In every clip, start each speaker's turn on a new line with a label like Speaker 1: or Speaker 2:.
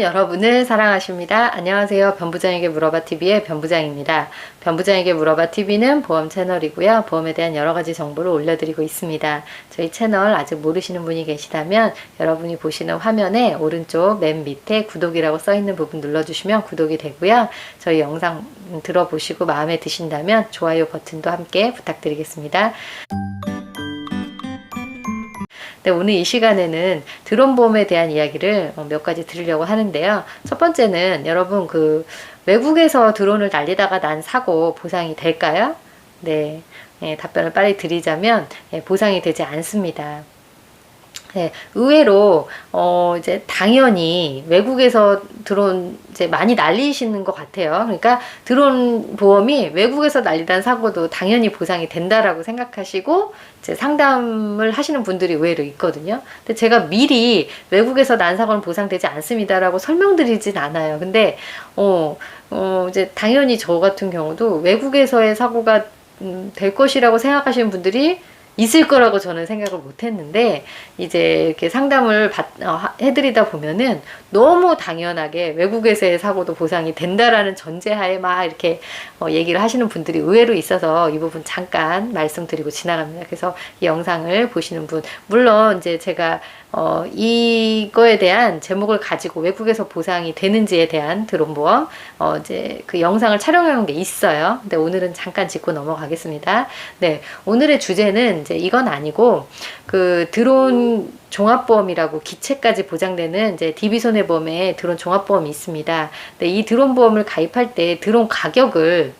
Speaker 1: 여러분을 사랑하십니다. 안녕하세요. 변부장에게 물어봐 TV의 변부장입니다. 변부장에게 물어봐 TV는 보험 채널이고요. 보험에 대한 여러 가지 정보를 올려드리고 있습니다. 저희 채널 아직 모르시는 분이 계시다면 여러분이 보시는 화면에 오른쪽 맨 밑에 구독이라고 써 있는 부분 눌러주시면 구독이 되고요. 저희 영상 들어보시고 마음에 드신다면 좋아요 버튼도 함께 부탁드리겠습니다. 네, 오늘 이 시간에는 드론 보험에 대한 이야기를 몇 가지 드리려고 하는데요. 첫 번째는 여러분 외국에서 드론을 날리다가 난 사고 보상이 될까요? 네, 답변을 빨리 드리자면 보상이 되지 않습니다. 네, 의외로 이제 당연히 외국에서 드론 이제 많이 날리시는 것 같아요. 그러니까 드론 보험이 외국에서 날리던 사고도 당연히 보상이 된다라고 생각하시고 이제 상담을 하시는 분들이 의외로 있거든요. 근데 제가 미리 외국에서 난 사고는 보상되지 않습니다라고 설명드리진 않아요. 근데 이제 당연히 저 같은 경우도 외국에서의 사고가 될 것이라고 생각하시는 분들이 있을 거라고 저는 생각을 못 했는데, 이제 이렇게 상담을 해드리다 보면은 너무 당연하게 외국에서의 사고도 보상이 된다라는 전제하에 막 이렇게 얘기를 하시는 분들이 의외로 있어서 이 부분 잠깐 말씀드리고 지나갑니다. 그래서 이 영상을 보시는 분, 물론 이제 제가 이거에 대한 제목을 가지고 외국에서 보상이 되는지에 대한 드론보험 이제 그 영상을 촬영해 놓은 게 있어요. 근데 오늘은 잠깐 짚고 넘어가겠습니다. 네, 오늘의 주제는 이제 이건 아니고 그 드론 종합보험이라고 기체까지 보장되는 이제 DB손해보험에 드론 종합보험이 있습니다. 근데 이 드론 보험을 가입할 때 드론 가격을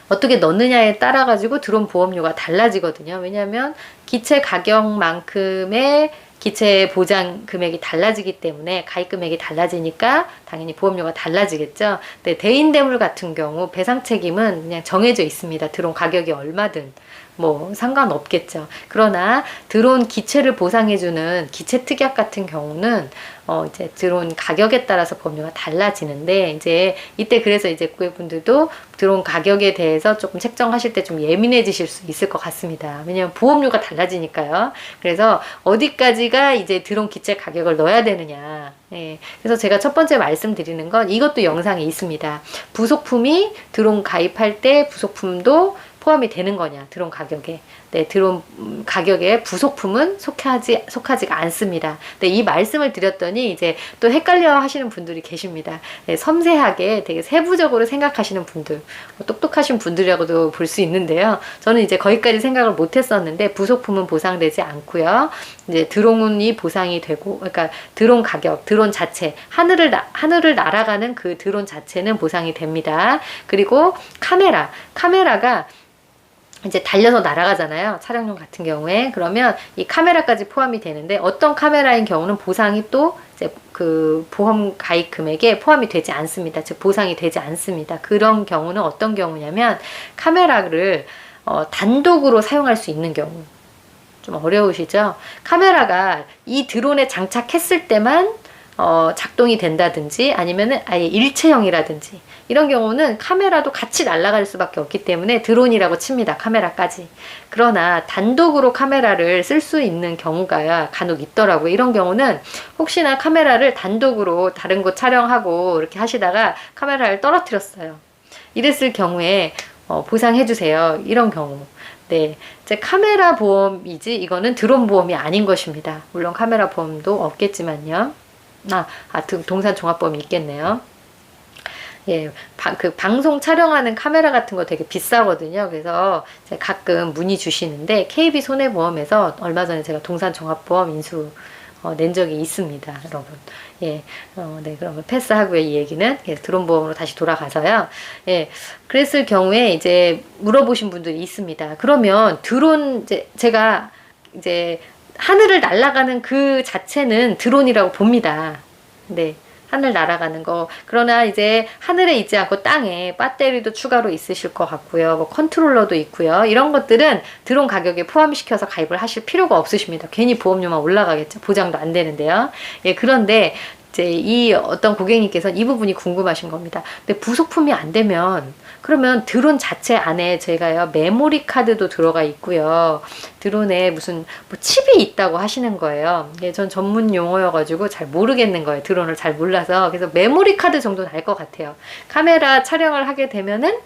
Speaker 1: 어떻게 넣느냐에 따라 가지고 드론 보험료가 달라지거든요. 왜냐하면 기체 가격만큼의 기체 보장 금액이 달라지기 때문에 가입 금액이 달라지니까 당연히 보험료가 달라지겠죠. 근데 대인대물 같은 경우 배상 책임은 그냥 정해져 있습니다. 드론 가격이 얼마든 뭐 상관없겠죠. 그러나 드론 기체를 보상해주는 기체 특약 같은 경우는 이제 드론 가격에 따라서 보험료가 달라지는데, 이제 이때 그래서 이제 고객분들도 드론 가격에 대해서 조금 책정하실 때 좀 예민해지실 수 있을 것 같습니다. 왜냐하면 보험료가 달라지니까요. 그래서 어디까지가 이제 드론 기체 가격을 넣어야 되느냐. 예. 그래서 제가 첫 번째 말씀드리는 건 이것도 영상에 있습니다. 부속품이 드론 가입할 때 부속품도 포함이 되는 거냐, 드론 가격에. 네, 드론 가격에 부속품은 속하지가 않습니다. 네, 이 말씀을 드렸더니 이제 또 헷갈려 하시는 분들이 계십니다. 네, 섬세하게 되게 세부적으로 생각하시는 분들, 똑똑하신 분들이라고도 볼 수 있는데요. 저는 이제 거기까지 생각을 못 했었는데, 부속품은 보상되지 않고요. 이제 드론이 보상이 되고, 그러니까 드론 가격, 드론 자체, 하늘을 날아가는 그 드론 자체는 보상이 됩니다. 그리고 카메라가 이제 달려서 날아가잖아요. 촬영용 같은 경우에. 그러면 이 카메라까지 포함이 되는데, 어떤 카메라인 경우는 보상이 또 이제 그 보험 가입 금액에 포함이 되지 않습니다. 즉 보상이 되지 않습니다. 그런 경우는 어떤 경우냐면 카메라를 단독으로 사용할 수 있는 경우. 좀 어려우시죠? 카메라가 이 드론에 장착했을 때만 작동이 된다든지 아니면은 아예 일체형이라든지 이런 경우는 카메라도 같이 날아갈 수밖에 없기 때문에 드론이라고 칩니다. 카메라까지. 그러나 단독으로 카메라를 쓸 수 있는 경우가 간혹 있더라고요. 이런 경우는 혹시나 카메라를 단독으로 다른 곳 촬영하고 이렇게 하시다가 카메라를 떨어뜨렸어요. 이랬을 경우에 보상해 주세요. 이런 경우. 네, 이제 카메라 보험이지 이거는 드론 보험이 아닌 것입니다. 물론 카메라 보험도 없겠지만요. 동산 종합보험이 있겠네요. 예, 그 방송 촬영하는 카메라 같은 거 되게 비싸거든요. 그래서 가끔 문의 주시는데 KB 손해보험에서 얼마 전에 제가 동산 종합보험 인수 낸 적이 있습니다, 여러분. 예, 네, 그러면 패스하고요, 이 얘기는. 예, 드론 보험으로 다시 돌아가서요. 예, 그랬을 경우에 이제 물어보신 분들이 있습니다. 그러면 드론, 제가 이제 하늘을 날아가는 그 자체는 드론이라고 봅니다. 네. 하늘 날아가는 거. 그러나 이제 하늘에 있지 않고 땅에 배터리도 추가로 있으실 것 같고요. 뭐 컨트롤러도 있고요. 이런 것들은 드론 가격에 포함시켜서 가입을 하실 필요가 없으십니다. 괜히 보험료만 올라가겠죠. 보장도 안 되는데요. 예, 그런데 이제 이 어떤 고객님께서는 이 부분이 궁금하신 겁니다. 근데 부속품이 안 되면 그러면 드론 자체 안에 제가요 메모리 카드도 들어가 있고요. 드론에 무슨 뭐 칩이 있다고 하시는 거예요. 이게 전 전문 용어여가지고 잘 모르겠는 거예요. 드론을 잘 몰라서. 그래서 메모리 카드 정도는 알 것 같아요. 카메라 촬영을 하게 되면은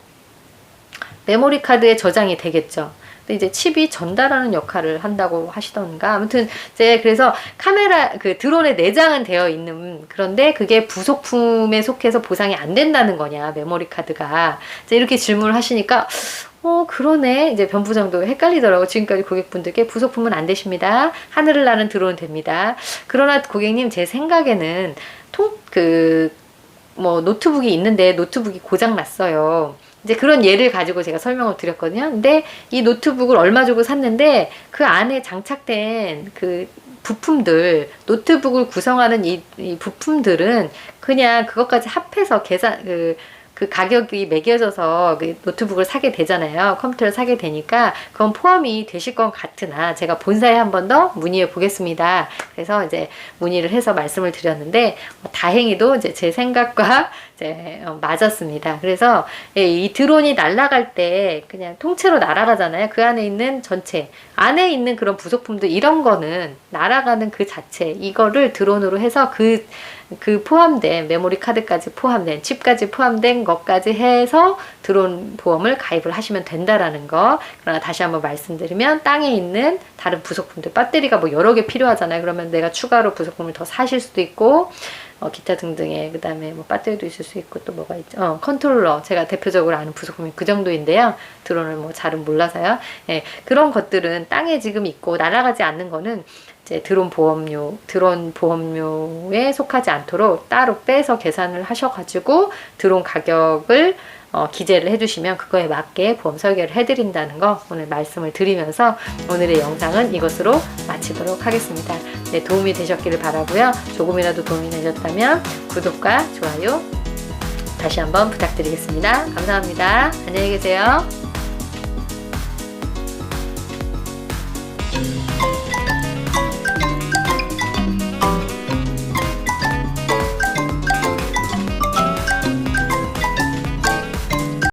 Speaker 1: 메모리 카드에 저장이 되겠죠. 근데 이제 칩이 전달하는 역할을 한다고 하시던가. 아무튼 이제 그래서 카메라 그 드론에 내장은 되어 있는, 그런데 그게 부속품에 속해서 보상이 안 된다는 거냐, 메모리 카드가. 이제 이렇게 질문을 하시니까 그러네. 이제 변부장도 헷갈리더라고. 지금까지 고객분들께 부속품은 안 되십니다. 하늘을 나는 드론은 됩니다. 그러나 고객님, 제 생각에는 노트북이 있는데 노트북이 고장 났어요. 이제 그런 예를 가지고 제가 설명을 드렸거든요. 근데 이 노트북을 얼마 주고 샀는데 그 안에 장착된 그 부품들, 노트북을 구성하는 이 부품들은 그냥 그것까지 합해서 그 가격이 매겨져서 그 노트북을 사게 되잖아요. 컴퓨터를 사게 되니까 그건 포함이 되실 것 같으나 제가 본사에 한 번 더 문의해 보겠습니다. 그래서 이제 문의를 해서 말씀을 드렸는데 다행히도 이제 제 생각과 이제 맞았습니다. 그래서 이 드론이 날아갈 때 그냥 통째로 날아가잖아요. 그 안에 있는 전체, 안에 있는 그런 부속품들 이런 거는 날아가는 그 자체, 이거를 드론으로 해서 그 포함된 메모리 카드까지 포함된 칩까지 포함된 것까지 해서 드론 보험을 가입을 하시면 된다라는 거. 그러나 다시 한번 말씀드리면 땅에 있는 다른 부속품들, 배터리가 뭐 여러 개 필요하잖아요. 그러면 내가 추가로 부속품을 더 사실 수도 있고 기타 등등의, 그 다음에 뭐 배터리도 있을 수 있고 또 뭐가 있죠. 컨트롤러, 제가 대표적으로 아는 부속품이 그 정도인데요. 드론을 뭐 잘은 몰라서요. 그런 것들은 땅에 지금 있고 날아가지 않는 거는 이제 드론 보험료에 속하지 않도록 따로 빼서 계산을 하셔가지고 드론 가격을 기재를 해주시면 그거에 맞게 보험 설계를 해드린다는 거 오늘 말씀을 드리면서 오늘의 영상은 이것으로 마치도록 하겠습니다. 네, 도움이 되셨기를 바라고요. 조금이라도 도움이 되셨다면 구독과 좋아요 다시 한번 부탁드리겠습니다. 감사합니다. 안녕히 계세요.